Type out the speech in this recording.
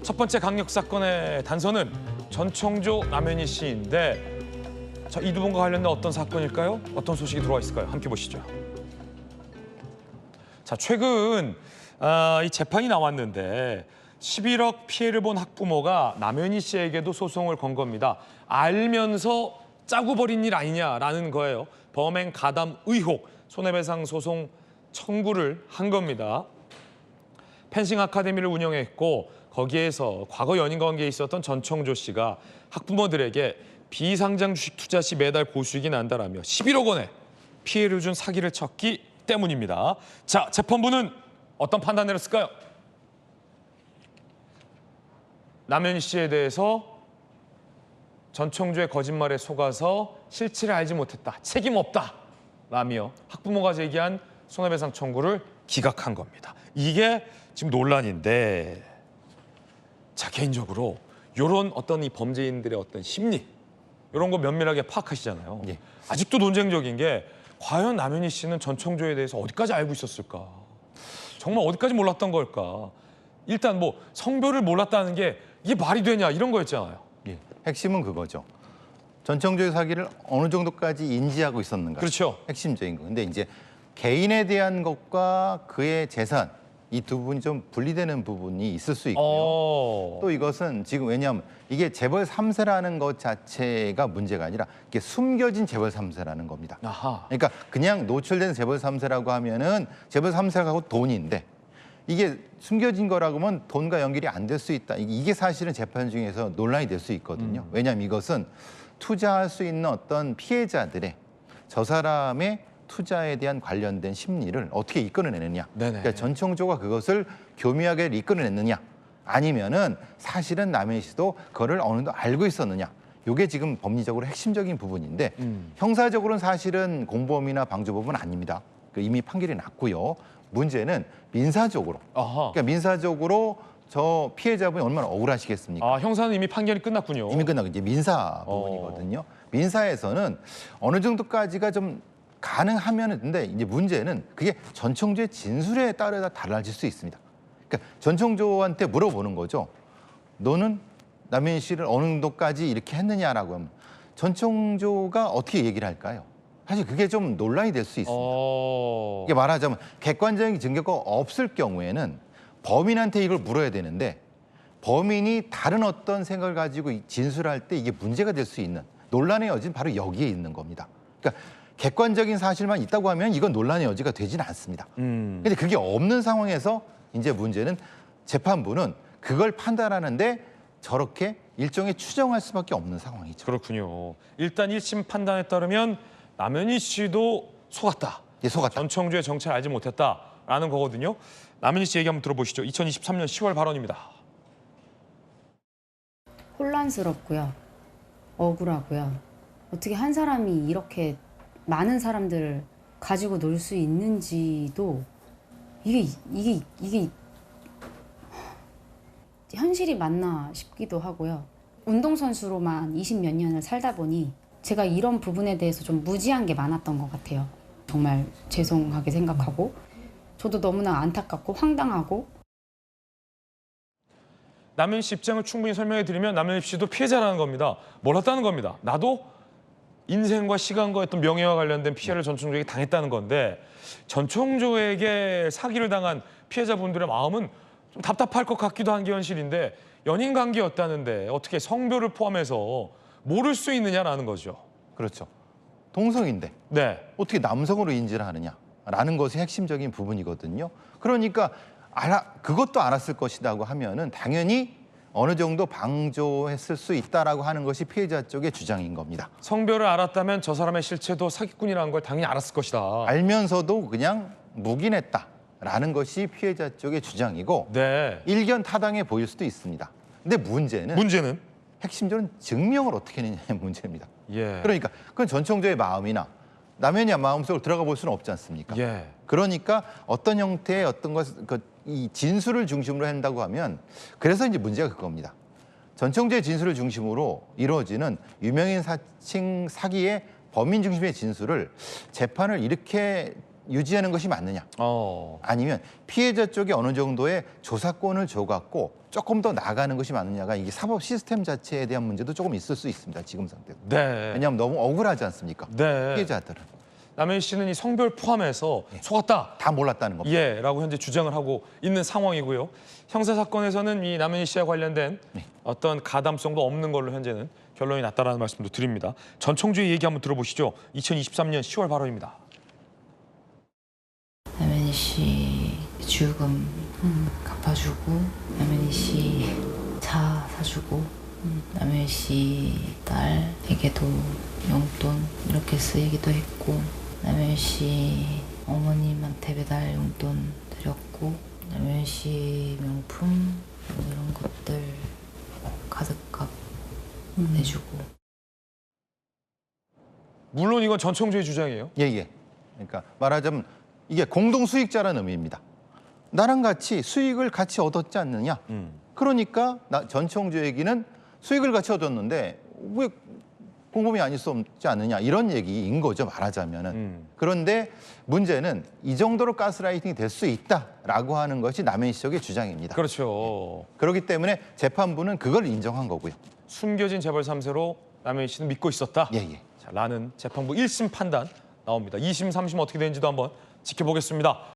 첫 번째 강력 사건의 단서는 전청조 남현희 씨인데 자, 이 두 분과 관련된 어떤 사건일까요? 어떤 소식이 들어와 있을까요? 함께 보시죠. 자, 최근 이 재판이 나왔는데 11억 피해를 본 학부모가 남현희 씨에게도 소송을 건 겁니다. 알면서 짜고 버린 일 아니냐라는 거예요. 범행 가담 의혹, 손해배상 소송 청구를 한 겁니다. 펜싱 아카데미를 운영했고 거기에서 과거 연인 관계에 있었던 전청조 씨가 학부모들에게 비상장 주식 투자 시 매달 고수익이 난다라며 11억 원의 피해를 준 사기를 쳤기 때문입니다. 자, 재판부는 어떤 판단 내렸을까요? 남현희 씨에 대해서 전청조의 거짓말에 속아서 실체를 알지 못했다, 책임 없다라며 학부모가 제기한 손해배상 청구를 기각한 겁니다. 이게 지금 논란인데, 자, 개인적으로 이런 어떤 이 범죄인들의 어떤 심리 이런 거 면밀하게 파악하시잖아요. 예. 아직도 논쟁적인 게 과연 남현희 씨는 전청조에 대해서 어디까지 알고 있었을까? 정말 어디까지 몰랐던 걸까? 일단 뭐 성별을 몰랐다는 게 이게 말이 되냐 이런 거였잖아요. 예. 핵심은 그거죠. 전청조의 사기를 어느 정도까지 인지하고 있었는가. 그렇죠. 핵심적인 거. 근데 이제 개인에 대한 것과 그의 재산 이 두 부분이 좀 분리되는 부분이 있을 수 있고요. 또 이것은 지금 왜냐하면 이게 재벌 3세라는 것 자체가 문제가 아니라 이게 숨겨진 재벌 3세라는 겁니다. 아하. 그러니까 그냥 노출된 재벌 3세라고 하면은 재벌 3세라고 돈인데 이게 숨겨진 거라고 하면 돈과 연결이 안 될 수 있다. 이게 사실은 재판 중에서 논란이 될 수 있거든요. 왜냐하면 이것은 투자할 수 있는 어떤 피해자들의 저 사람의 투자에 대한 관련된 심리를 어떻게 이끌어내느냐. 그러니까 전청조가 그것을 교묘하게 이끌어냈느냐. 아니면은 사실은 남현희 씨도 그거를 어느 정도 알고 있었느냐. 이게 지금 법리적으로 핵심적인 부분인데 형사적으로는 사실은 공범이나 방조범은 아닙니다. 이미 판결이 났고요. 문제는 민사적으로. 그러니까 민사적으로 저 피해자분이 얼마나 억울하시겠습니까? 아, 형사는 이미 판결이 끝났군요. 이미 끝나고 이제 민사 부분이거든요. 민사에서는 어느 정도까지가 좀 가능하면은 근데 이제 문제는 그게 전청조의 진술에 따라 달라질 수 있습니다. 그러니까 전청조한테 물어보는 거죠. 너는 남현희 씨를 어느 정도까지 이렇게 했느냐라고 하면 전청조가 어떻게 얘기를 할까요? 사실 그게 좀 논란이 될 수 있습니다. 이게 말하자면 객관적인 증거가 없을 경우에는 범인한테 이걸 물어야 되는데 범인이 다른 어떤 생각을 가지고 진술할 때 이게 문제가 될 수 있는 논란의 여지는 바로 여기에 있는 겁니다. 그러니까 객관적인 사실만 있다고 하면 이건 논란의 여지가 되지는 않습니다. 근데 그게 없는 상황에서 이제 문제는 재판부는 그걸 판단하는데 저렇게 일종의 추정할 수밖에 없는 상황이죠. 그렇군요. 일단 1심 판단에 따르면 남현희 씨도 속았다. 예, 속았다. 전청조의 정체를 알지 못했다라는 거거든요. 남현희 씨 얘기 한번 들어보시죠. 2023년 10월 발언입니다. 혼란스럽고요. 억울하고요. 어떻게 한 사람이 이렇게 많은 사람들을 가지고 놀 수 있는지도 이게 현실이 맞나 싶기도 하고요. 운동선수로만 20몇 년을 살다 보니 제가 이런 부분에 대해서 좀 무지한 게 많았던 것 같아요. 정말 죄송하게 생각하고 저도 너무나 안타깝고 황당하고. 남현희 씨 입장을 충분히 설명해 드리면 남현희 씨도 피해자라는 겁니다. 몰랐다는 겁니다. 나도 인생과 시간과 어떤 명예와 관련된 피해를 전청조에게 당했다는 건데 전청조에게 사기를 당한 피해자분들의 마음은 좀 답답할 것 같기도 한 게 현실인데 연인 관계였다는데 어떻게 성별을 포함해서 모를 수 있느냐라는 거죠. 그렇죠. 동성인데 어떻게 남성으로 인지를 하느냐라는 것이 핵심적인 부분이거든요. 그러니까 그것도 알았을 것이라고 하면은 당연히 어느 정도 방조했을 수 있다라고 하는 것이 피해자 쪽의 주장인 겁니다. 성별을 알았다면 저 사람의 실체도 사기꾼이라는 걸 당연히 알았을 것이다. 알면서도 그냥 묵인했다라는 것이 피해자 쪽의 주장이고 일견 타당해 보일 수도 있습니다. 근데 문제는 핵심적으로 증명을 어떻게 했느냐의 문제입니다. 그러니까 그건 전청조의 마음이나 남현희 마음속으로 들어가 볼 수는 없지 않습니까? 그러니까 어떤 형태의 어떤 이 진술을 중심으로 한다고 하면 그래서 이제 문제가 그겁니다. 전청조의 진술을 중심으로 이루어지는 유명인 사칭 사기의 범인 중심의 진술을 재판을 이렇게 유지하는 것이 맞느냐? 아니면 피해자 쪽에 어느 정도의 조사권을 줘갖고 조금 더 나가는 것이 맞느냐가 이게 사법 시스템 자체에 대한 문제도 조금 있을 수 있습니다. 지금 상태도. 네. 왜냐하면 너무 억울하지 않습니까? 네. 피해자들은. 남현희 씨는 이 성별 포함해서 속았다. 다 몰랐다는 겁니다. 예, 라고 현재 주장을 하고 있는 상황이고요. 형사 사건에서는 이 남현희 씨와 관련된 어떤 가담성도 없는 걸로 현재는 결론이 났다라는 말씀도 드립니다. 전청주의 얘기 한번 들어보시죠. 2023년 10월 발언입니다. 남현희 씨 주유금 갚아주고 남현희 씨 차 사주고 남현희 씨 딸에게도 용돈 이렇게 쓰이기도 했고 남현희 씨 어머님한테 배달 용돈 드렸고 남현희 씨 명품 뭐 이런 것들 카드값 내주고 물론 이건 전청주의 주장이에요. 예. 그러니까 말하자면 이게 공동 수익자라는 의미입니다. 나랑 같이 수익을 같이 얻었지 않느냐? 그러니까 전청주에게는 수익을 같이 얻었는데 왜 공범이 아닐 수 없지 않느냐? 이런 얘기인 거죠, 말하자면은. 그런데 문제는 이 정도로 가스라이팅이 될 수 있다라고 하는 것이 남현희 씨 쪽의 주장입니다. 그렇죠. 그렇기 때문에 재판부는 그걸 인정한 거고요. 숨겨진 재벌 3세로 남현희 씨는 믿고 있었다. 예. 자, 라는 재판부 1심 판단 나옵니다. 2심, 3심 어떻게 되는지도 한번 지켜보겠습니다.